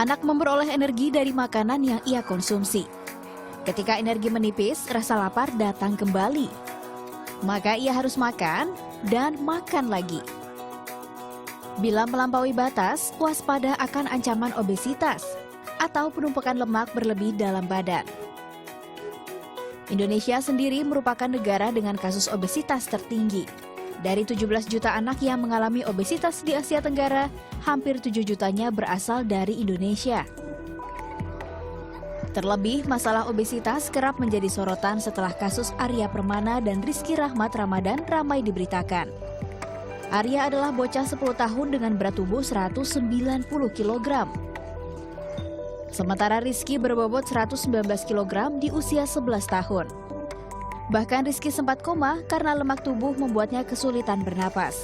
Anak memperoleh energi dari makanan yang ia konsumsi. Ketika energi menipis, rasa lapar datang kembali. Maka ia harus makan dan makan lagi. Bila melampaui batas, waspada akan ancaman obesitas atau penumpukan lemak berlebih dalam badan. Indonesia sendiri merupakan negara dengan kasus obesitas tertinggi. Dari 17 juta anak yang mengalami obesitas di Asia Tenggara, hampir 7 jutanya berasal dari Indonesia. Terlebih, masalah obesitas kerap menjadi sorotan setelah kasus Arya Permana dan Rizky Rahmat Ramadan ramai diberitakan. Arya adalah bocah 10 tahun dengan berat tubuh 190 kg. Sementara Rizky berbobot 119 kg di usia 11 tahun. Bahkan Rizky sempat koma karena lemak tubuh membuatnya kesulitan bernapas.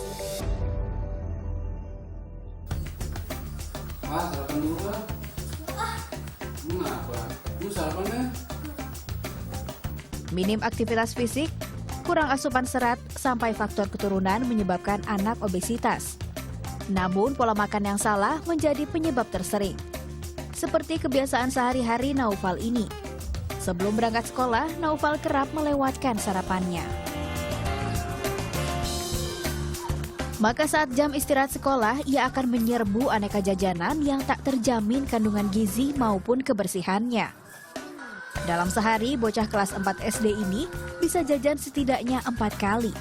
Sarapan dulu kan? Kenapa? Lu sarapannya? Minim aktivitas fisik, kurang asupan serat, sampai faktor keturunan menyebabkan anak obesitas. Namun pola makan yang salah menjadi penyebab tersering. Seperti kebiasaan sehari-hari Naufal ini. Sebelum berangkat sekolah, Naufal kerap melewatkan sarapannya. Maka saat jam istirahat sekolah, ia akan menyerbu aneka jajanan yang tak terjamin kandungan gizi maupun kebersihannya. Dalam sehari, bocah kelas 4 SD ini bisa jajan setidaknya 4 kali.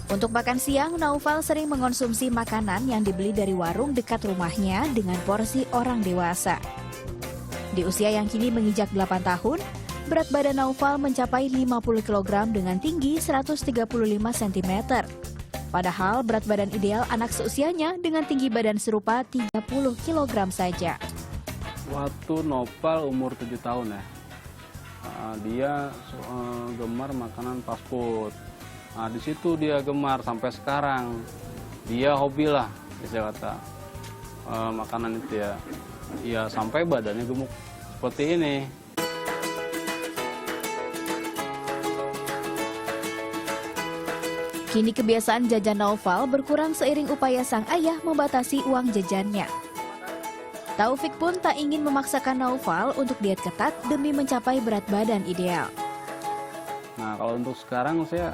Untuk makan siang, Naufal sering mengonsumsi makanan yang dibeli dari warung dekat rumahnya dengan porsi orang dewasa. Di usia yang kini menginjak 8 tahun, berat badan Naufal mencapai 50 kg dengan tinggi 135 cm. Padahal berat badan ideal anak seusianya dengan tinggi badan serupa 30 kg saja. Waktu Nopal umur 7 tahun ya, dia gemar makanan fast food. Nah, di situ dia gemar sampai sekarang. Dia hobi lah, bisa kata makanan itu ya. Ya sampai badannya gemuk seperti ini. Kini kebiasaan jajan Naufal berkurang seiring upaya sang ayah membatasi uang jajannya. Taufik pun tak ingin memaksakan Naufal untuk diet ketat demi mencapai berat badan ideal. Nah, kalau untuk sekarang saya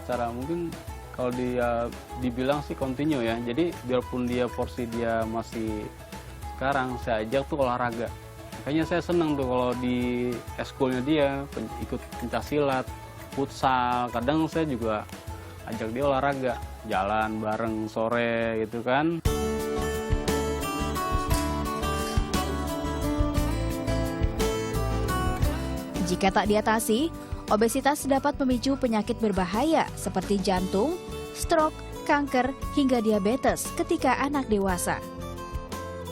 secara mungkin kalau dia dibilang sih continue ya. Jadi biarpun dia porsi dia masih sekarang, saya ajak tuh olahraga. Makanya saya seneng tuh kalau di eskulnya dia ikut pencaksilat, futsal. Kadang saya juga ajak dia olahraga, jalan bareng sore gitu kan. Jika tak diatasi, obesitas dapat memicu penyakit berbahaya seperti jantung, stroke, kanker, hingga diabetes ketika anak dewasa.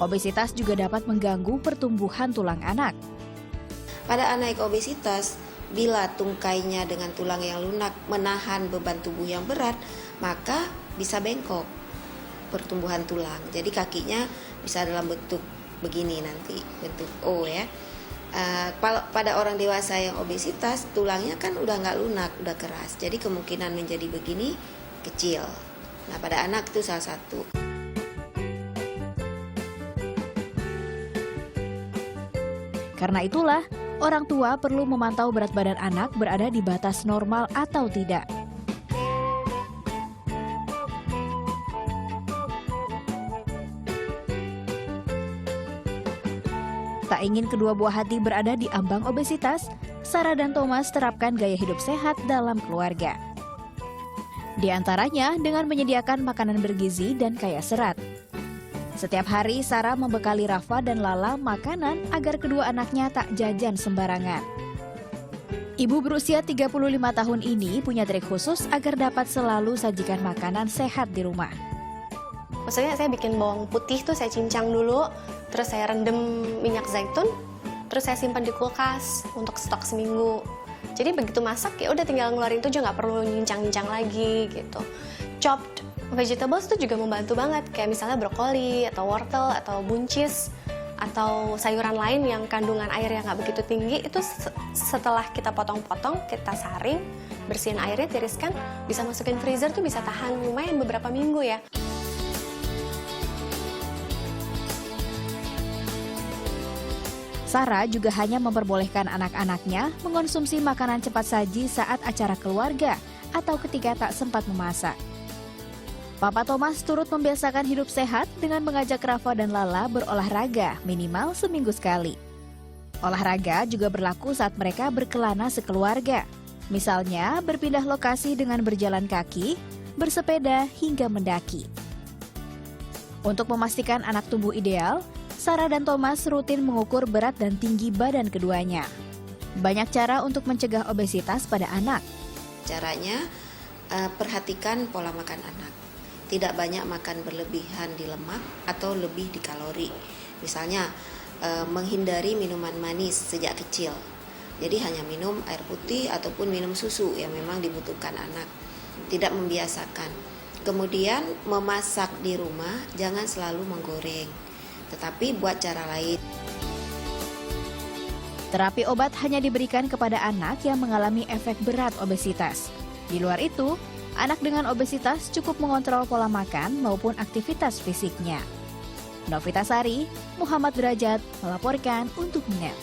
Obesitas juga dapat mengganggu pertumbuhan tulang anak. Pada anak obesitas, bila tungkainya dengan tulang yang lunak menahan beban tubuh yang berat, maka bisa bengkok pertumbuhan tulang. Jadi kakinya bisa dalam bentuk begini nanti, bentuk O ya. Pada orang dewasa yang obesitas, tulangnya kan udah nggak lunak, udah keras. Jadi kemungkinan menjadi begini kecil. Nah, pada anak itu salah satu. Karena itulah, orang tua perlu memantau berat badan anak berada di batas normal atau tidak. Tak ingin kedua buah hati berada di ambang obesitas, Sarah dan Thomas terapkan gaya hidup sehat dalam keluarga. Di antaranya dengan menyediakan makanan bergizi dan kaya serat. Setiap hari, Sarah membekali Rafa dan Lala makanan agar kedua anaknya tak jajan sembarangan. Ibu berusia 35 tahun ini punya trik khusus agar dapat selalu sajikan makanan sehat di rumah. Maksudnya saya bikin bawang putih tuh saya cincang dulu, terus saya rendam minyak zaitun, terus saya simpan di kulkas untuk stok seminggu. Jadi begitu masak ya udah tinggal ngeluarin itu aja, nggak perlu nyincang-nyincang lagi gitu. Chopped vegetables itu juga membantu banget, kayak misalnya brokoli atau wortel atau buncis atau sayuran lain yang kandungan air yang nggak begitu tinggi, itu setelah kita potong-potong, kita saring, bersihin airnya, tiriskan, bisa masukin freezer tuh bisa tahan lumayan beberapa minggu ya. Sarah juga hanya memperbolehkan anak-anaknya mengonsumsi makanan cepat saji saat acara keluarga atau ketika tak sempat memasak. Papa Thomas turut membiasakan hidup sehat dengan mengajak Rafa dan Lala berolahraga minimal seminggu sekali. Olahraga juga berlaku saat mereka berkelana sekeluarga. Misalnya berpindah lokasi dengan berjalan kaki, bersepeda hingga mendaki. Untuk memastikan anak tumbuh ideal, Sarah dan Thomas rutin mengukur berat dan tinggi badan keduanya. Banyak cara untuk mencegah obesitas pada anak. Caranya, perhatikan pola makan anak. Tidak banyak makan berlebihan di lemak atau lebih di kalori. Misalnya, menghindari minuman manis sejak kecil. Jadi hanya minum air putih ataupun minum susu yang memang dibutuhkan anak. Tidak membiasakan. Kemudian memasak di rumah jangan selalu menggoreng, tetapi buat cara lain. Terapi obat hanya diberikan kepada anak yang mengalami efek berat obesitas. Di luar itu, anak dengan obesitas cukup mengontrol pola makan maupun aktivitas fisiknya. Novita Sari, Muhammad Derajat melaporkan untuk NET.